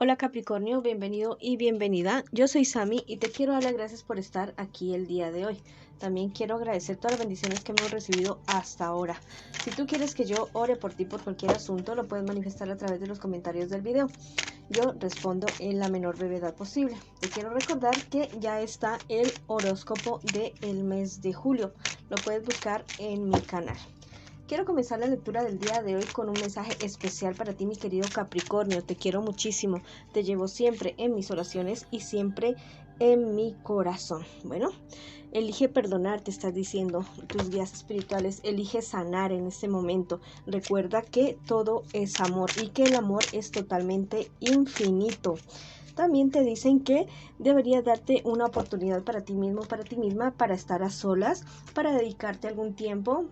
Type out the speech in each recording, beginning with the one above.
Hola Capricornio, bienvenido y bienvenida. Yo soy Sami y te quiero dar las gracias por estar aquí el día de hoy. También quiero agradecer todas las bendiciones que hemos recibido hasta ahora. Si tú quieres que yo ore por ti por cualquier asunto, lo puedes manifestar a través de los comentarios del video. Yo respondo en la menor brevedad posible. Te quiero recordar que ya está el horóscopo del mes de julio. Lo puedes buscar en mi canal. Quiero comenzar la lectura del día de hoy con un mensaje especial para ti, mi querido Capricornio. Te quiero muchísimo, te llevo siempre en mis oraciones y siempre en mi corazón. Bueno, elige perdonar, te estás diciendo tus guías espirituales, elige sanar en este momento. Recuerda que todo es amor y que el amor es totalmente infinito. También te dicen que deberías darte una oportunidad para ti mismo, para ti misma, para estar a solas, para dedicarte algún tiempo.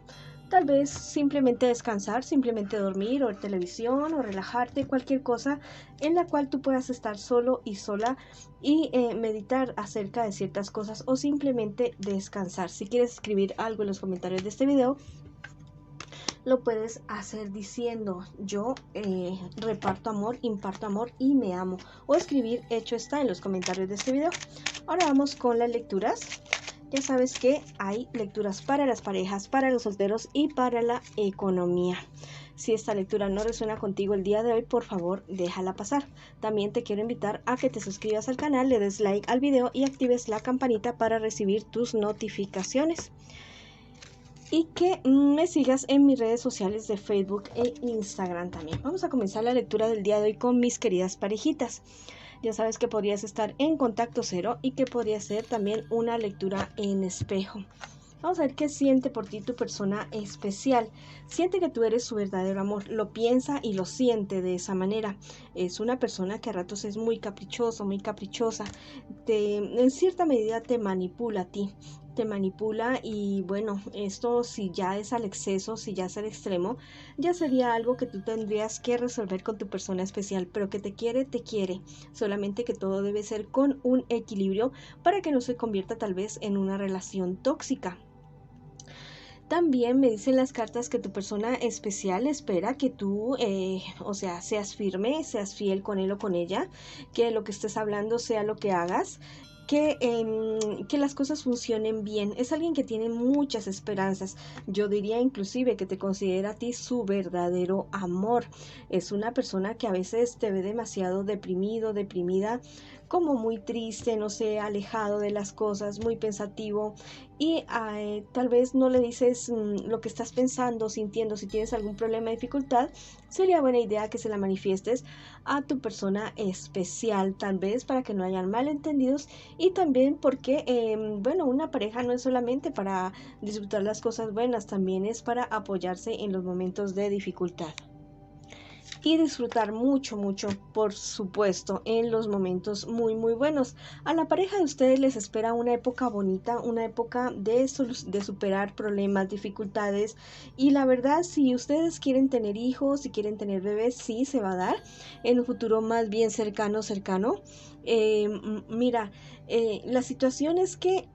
Tal vez simplemente descansar, simplemente dormir o ver televisión o relajarte, cualquier cosa en la cual tú puedas estar solo y sola y meditar acerca de ciertas cosas o simplemente descansar. Si quieres escribir algo en los comentarios de este video, lo puedes hacer diciendo yo reparto amor, imparto amor y me amo, o escribir hecho está en los comentarios de este video. Ahora vamos con las lecturas. Ya sabes que hay lecturas para las parejas, para los solteros y para la economía. Si esta lectura no resuena contigo el día de hoy, por favor, déjala pasar. También te quiero invitar a que te suscribas al canal, le des like al video y actives la campanita para recibir tus notificaciones. Y que me sigas en mis redes sociales de Facebook e Instagram también. Vamos a comenzar la lectura del día de hoy con mis queridas parejitas. Ya sabes que podrías estar en contacto cero y que podría ser también una lectura en espejo. Vamos a ver qué siente por ti tu persona especial. Siente que tú eres su verdadero amor, lo piensa y lo siente de esa manera. Es una persona que a ratos es muy caprichoso, muy caprichosa. En cierta medida te manipula a ti. Te manipula y bueno, esto si ya es al exceso, si ya es al extremo, ya sería algo que tú tendrías que resolver con tu persona especial, pero que te quiere, solamente que todo debe ser con un equilibrio para que no se convierta tal vez en una relación tóxica. También me dicen las cartas que tu persona especial espera que tú, seas firme, seas fiel con él o con ella, que lo que estés hablando sea lo que hagas, que las cosas funcionen bien. Es alguien que tiene muchas esperanzas. Yo diría inclusive que te considera a ti su verdadero amor. Es una persona que a veces te ve demasiado deprimido, deprimida, como muy triste, no sé, alejado de las cosas, muy pensativo y tal vez no le dices lo que estás pensando, sintiendo. Si tienes algún problema, dificultad, sería buena idea que se la manifiestes a tu persona especial, tal vez para que no hayan malentendidos y también porque, una pareja no es solamente para disfrutar las cosas buenas, también es para apoyarse en los momentos de dificultad. Y disfrutar mucho, por supuesto, en los momentos muy buenos. A la pareja de ustedes les espera una época bonita, una época de superar problemas, dificultades, y la verdad, si ustedes quieren tener hijos, si quieren tener bebés, sí se va a dar en un futuro más bien cercano. La situación es que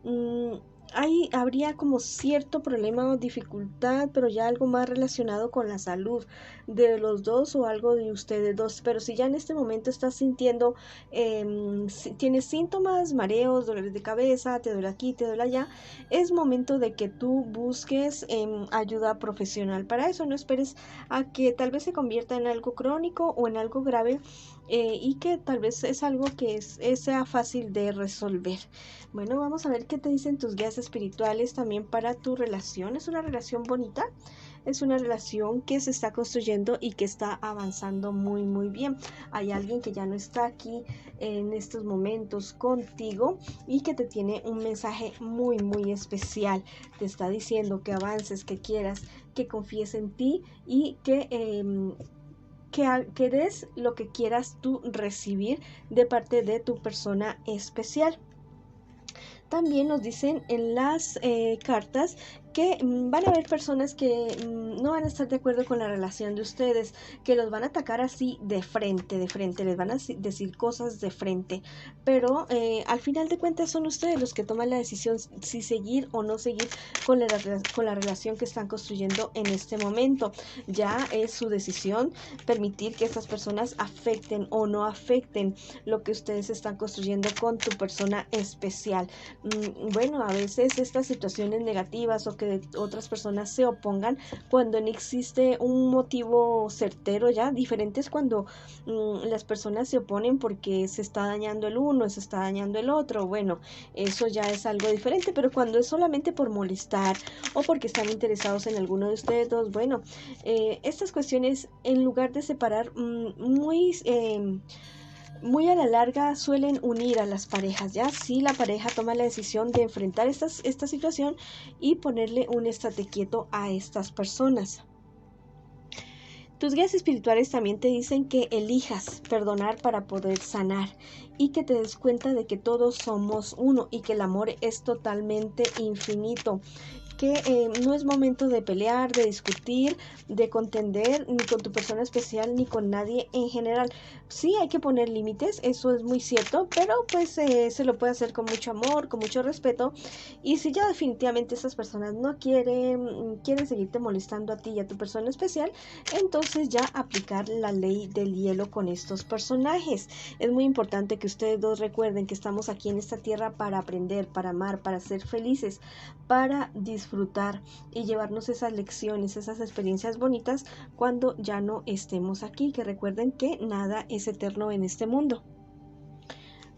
habría como cierto problema o dificultad, pero ya algo más relacionado con la salud de los dos o algo de ustedes dos. Pero si ya en este momento estás sintiendo, si tienes síntomas, mareos, dolores de cabeza, te duele aquí, te duele allá, es momento de que tú busques ayuda profesional. Para eso no esperes a que tal vez se convierta en algo crónico o en algo grave, y que tal vez es algo que sea fácil de resolver. Bueno, vamos a ver qué te dicen tus guías espirituales también para tu relación. Es una relación bonita, es una relación que se está construyendo y que está avanzando muy bien. Hay alguien que ya no está aquí en estos momentos contigo y que te tiene un mensaje muy especial. Te está diciendo que avances, que quieras, que confíes en ti y que des lo que quieras tú recibir de parte de tu persona especial. También nos dicen en las cartas que van a haber personas que no van a estar de acuerdo con la relación de ustedes, que los van a atacar así de frente, les van a decir cosas de frente, pero al final de cuentas son ustedes los que toman la decisión si seguir o no seguir con la relación que están construyendo en este momento. Ya es su decisión permitir que estas personas afecten o no afecten lo que ustedes están construyendo con tu persona especial. Bueno, a veces estas situaciones negativas o que otras personas se opongan cuando no existe un motivo certero, ya diferente es cuando las personas se oponen porque se está dañando el uno, se está dañando el otro. Bueno, eso ya es algo diferente, pero cuando es solamente por molestar o porque están interesados en alguno de ustedes dos, bueno, estas cuestiones en lugar de separar muy a la larga suelen unir a las parejas, ya si la pareja toma la decisión de enfrentar esta situación y ponerle un estate quieto a estas personas. Tus guías espirituales también te dicen que elijas perdonar para poder sanar y que te des cuenta de que todos somos uno y que el amor es totalmente infinito, que no es momento de pelear, de discutir, de contender ni con tu persona especial ni con nadie en general. Sí hay que poner límites, eso es muy cierto, pero pues se lo puede hacer con mucho amor, con mucho respeto, y si ya definitivamente esas personas no quieren seguirte molestando a ti y a tu persona especial, entonces ya aplicar la ley del hielo con estos personajes. Es muy importante que ustedes dos recuerden que estamos aquí en esta tierra para aprender, para amar, para ser felices, para disfrutar y llevarnos esas lecciones, esas experiencias bonitas cuando ya no estemos aquí, que recuerden que nada es eterno en este mundo.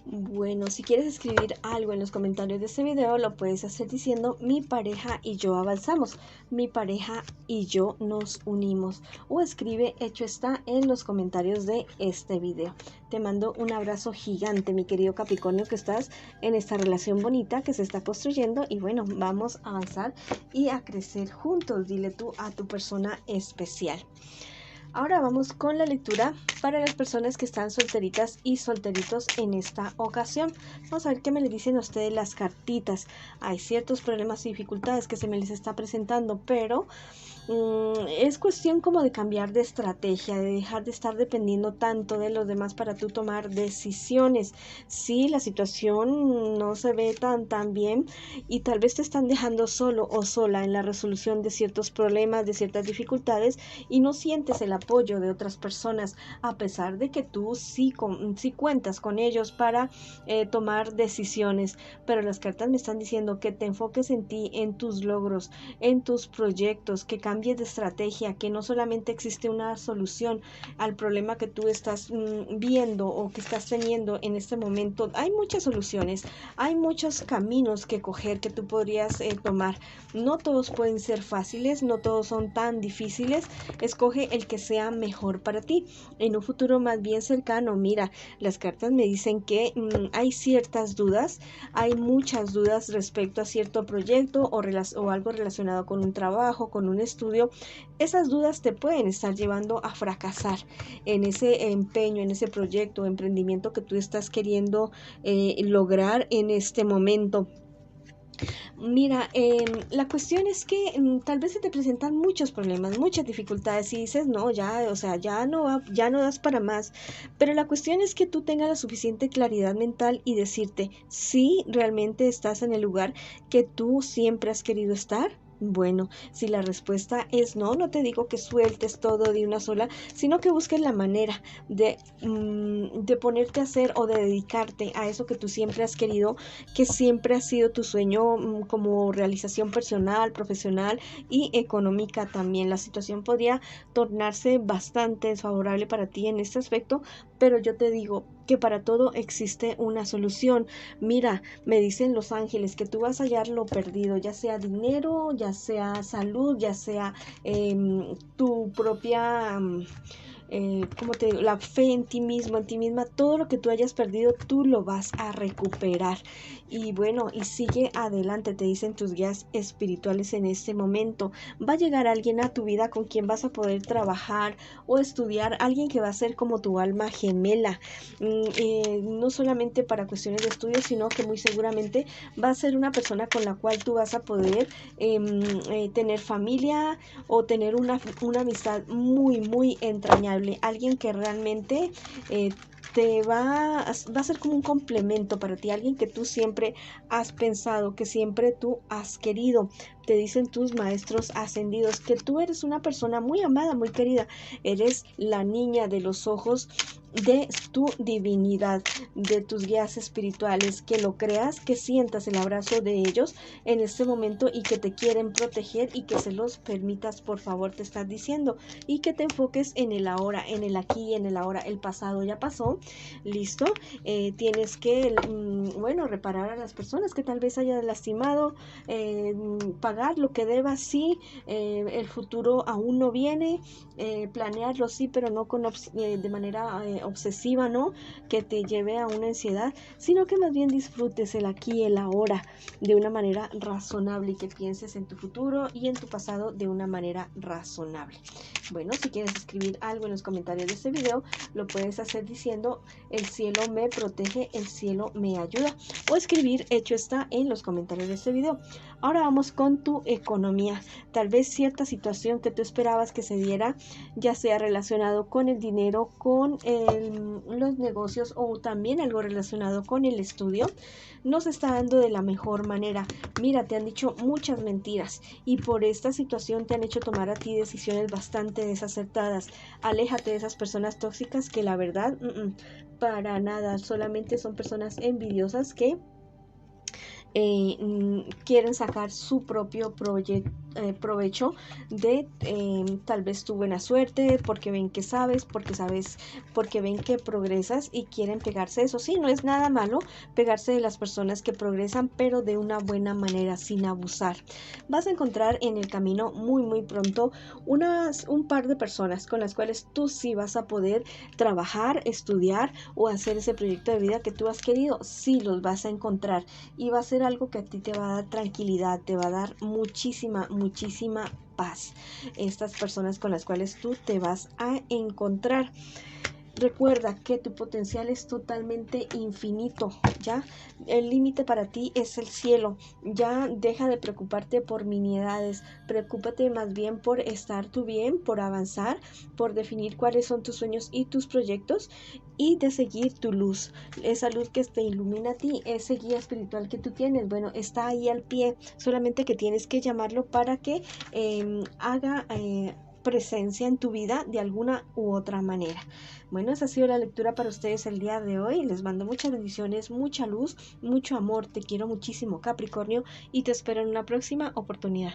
Bueno, si quieres escribir algo en los comentarios de este video, lo puedes hacer diciendo: mi pareja y yo avanzamos, mi pareja y yo nos unimos, o escribe hecho está en los comentarios de este video. Te mando un abrazo gigante, mi querido Capricornio, que estás en esta relación bonita que se está construyendo, y bueno, vamos a avanzar y a crecer juntos. Dile tú a tu persona especial. Ahora vamos con la lectura para las personas que están solteritas y solteritos en esta ocasión. Vamos a ver qué me le dicen a ustedes las cartitas. Hay ciertos problemas y dificultades que se me les está presentando, pero es cuestión como de cambiar de estrategia, de dejar de estar dependiendo tanto de los demás para tú tomar decisiones. Si la situación no se ve tan bien y tal vez te están dejando solo o sola en la resolución de ciertos problemas, de ciertas dificultades, y no sientes el apoyo de otras personas, a pesar de que tú sí cuentas con ellos para tomar decisiones, pero las cartas me están diciendo que te enfoques en ti, en tus logros, en tus proyectos, que cambies de estrategia, que no solamente existe una solución al problema que tú estás viendo o que estás teniendo en este momento. Hay muchas soluciones, hay muchos caminos que coger, que tú podrías tomar. No todos pueden ser fáciles, no todos son tan difíciles. Escoge el que sea mejor para ti en un futuro más bien cercano. Mira, las cartas me dicen que hay ciertas dudas, hay muchas dudas respecto a cierto proyecto o algo relacionado con un trabajo, con un estudio. Esas dudas te pueden estar llevando a fracasar en ese empeño, en ese proyecto o emprendimiento que tú estás queriendo lograr en este momento. Mira, la cuestión es que tal vez se te presentan muchos problemas, muchas dificultades, y dices, no, ya, o sea, ya no das para más, pero la cuestión es que tú tengas la suficiente claridad mental y decirte si realmente estás en el lugar que tú siempre has querido estar. Bueno, si la respuesta es no, no te digo que sueltes todo de una sola, sino que busques la manera de ponerte a hacer o de dedicarte a eso que tú siempre has querido, que siempre ha sido tu sueño, como realización personal, profesional y económica también. La situación podría tornarse bastante desfavorable para ti en este aspecto, pero yo te digo que para todo existe una solución. Mira, me dicen los ángeles que tú vas a hallar lo perdido, ya sea dinero, ya sea salud, ya sea tu propia como te digo, la fe en ti mismo, en ti misma, todo lo que tú hayas perdido, tú lo vas a recuperar. Y bueno, y sigue adelante, te dicen tus guías espirituales en este momento. Va a llegar alguien a tu vida con quien vas a poder trabajar o estudiar, alguien que va a ser como tu alma gemela, no solamente para cuestiones de estudio, sino que muy seguramente va a ser una persona con la cual tú vas a poder tener familia o tener una amistad muy, muy entrañable, alguien que realmente va a ser como un complemento para ti, alguien que tú siempre has pensado, que siempre tú has querido. Te dicen tus maestros ascendidos que tú eres una persona muy amada, muy querida, eres la niña de los ojos de tu divinidad, de tus guías espirituales, que lo creas, que sientas el abrazo de ellos en este momento y que te quieren proteger y que se los permitas, por favor, te estás diciendo, y que te enfoques en el ahora, en el aquí, en el ahora. El pasado ya pasó, listo. Tienes que, bueno, reparar a las personas que tal vez hayas lastimado, pagar lo que debas, sí. El futuro aún no viene, planearlo sí, pero no de manera obsesiva, ¿no? Que te lleve a una ansiedad, sino que más bien disfrutes el aquí y el ahora de una manera razonable y que pienses en tu futuro y en tu pasado de una manera razonable. Bueno, si quieres escribir algo en los comentarios de este video, lo puedes hacer diciendo: el cielo me protege, el cielo me ayuda, o escribir hecho está en los comentarios de este video. Ahora vamos con tu economía. Tal vez cierta situación que tú esperabas que se diera, ya sea relacionado con el dinero, con los negocios o también algo relacionado con el estudio, no se está dando de la mejor manera. Mira, te han dicho muchas mentiras y por esta situación te han hecho tomar a ti decisiones bastante desacertadas. Aléjate de esas personas tóxicas que la verdad, para nada, solamente son personas envidiosas que quieren sacar su propio provecho de tal vez tu buena suerte, porque ven que sabes, porque ven que progresas y quieren pegarse. Eso sí, no es nada malo pegarse de las personas que progresan, pero de una buena manera, sin abusar. Vas a encontrar en el camino muy, muy pronto un par de personas con las cuales tú sí vas a poder trabajar, estudiar o hacer ese proyecto de vida que tú has querido. Sí los vas a encontrar y va a ser algo que a ti te va a dar tranquilidad, te va a dar muchísima, muchísima paz. Estas personas con las cuales tú te vas a encontrar. Recuerda que tu potencial es totalmente infinito, ¿ya? El límite para ti es el cielo. Ya deja de preocuparte por miniedades, preocúpate más bien por estar tú bien, por avanzar, por definir cuáles son tus sueños y tus proyectos y de seguir tu luz. Esa luz que te ilumina a ti, ese guía espiritual que tú tienes, bueno, está ahí al pie, solamente que tienes que llamarlo para que haga presencia en tu vida de alguna u otra manera. Bueno, esa ha sido la lectura para ustedes el día de hoy. Les mando muchas bendiciones, mucha luz, mucho amor. Te quiero muchísimo, Capricornio, y te espero en una próxima oportunidad.